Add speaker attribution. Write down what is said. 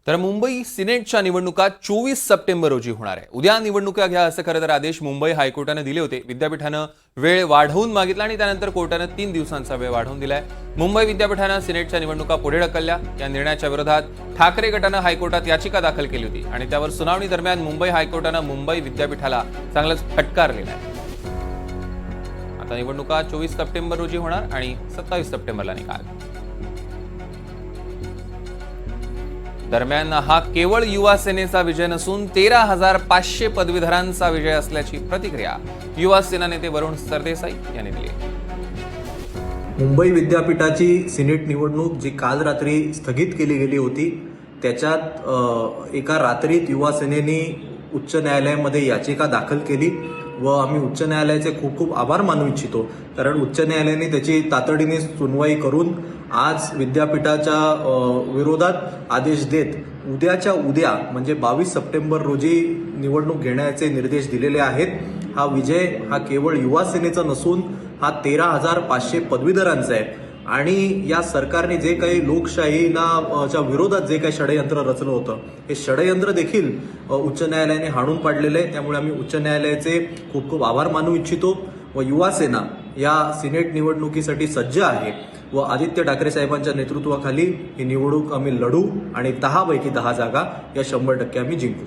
Speaker 1: तर मुंबई सिनेटच्या निवडणुका 24 सप्टेंबर रोजी होणार आहे। उद्या निवडणुका घ्या असं खरं तर आदेश मुंबई हायकोर्टाने दिले होते। विद्यापीठानं वेळ वाढवून मागितला आणि त्यानंतर कोर्टाने 3 दिवसांचा वेळ वाढवून दिलाय। मुंबई विद्यापीठानं सिनेटच्या निवडणुका पुढे ढकलल्या। या निर्णयाच्या विरोधात ठाकरे गटानं हायकोर्टात याचिका दाखल केली होती आणि त्यावर सुनावणी दरम्यान मुंबई हायकोर्टानं मुंबई विद्यापीठाला चांगलाच फटकारलेला आहे। आता निवडणुका 24 सप्टेंबर रोजी होणार आणि 27 सप्टेंबरला निकाल। दरम्यान हा केवळ युवा सेनेचा विजय नसून 13,500 पदवीधरांचा विजय असल्याची प्रतिक्रिया युवा सेना नेते वरुण सरदेसाई यांनी दिली।
Speaker 2: मुंबई विद्यापीठाची सिनेट निवडणूक जी काल रात्री स्थगित केली गेली होती, त्याच्यात एका रात्रीत युवा सेनेने उच्च न्यायालयामध्ये याचिका दाखल केली व आम्ही उच्च न्यायालयाचे खूप खूप आभार मानू इच्छितो, कारण उच्च न्यायालयाने त्याची तातडीने सुनवाई करून आज विद्यापीठाच्या विरोधात आदेश देत उद्याच्या उद्या म्हणजे 22 सप्टेंबर रोजी निवडणूक घेण्याचे निर्देश दिलेले आहेत। हा विजय हा केवळ युवा सेनेचा नसून हा 13,500 पदवीधरांचा आहे आणि या सरकारने जे काही लोकशाहीला च्या विरोधात जे काही षडयंत्र रचलं होतं, हे षडयंत्र देखील उच्च न्यायालयाने हाणून पाडलेलं आहे। त्यामुळे आम्ही उच्च न्यायालयाचे खूप खूप आभार मानू इच्छितो व युवा सेना या सिनेट निवडणुकीसाठी सज्ज आहे व आदित्य ठाकरे साहेबांच्या नेतृत्वाखाली ही निवडणूक आम्ही लढू आणि 10 पैकी 10 जागा या 100% आम्ही जिंकू।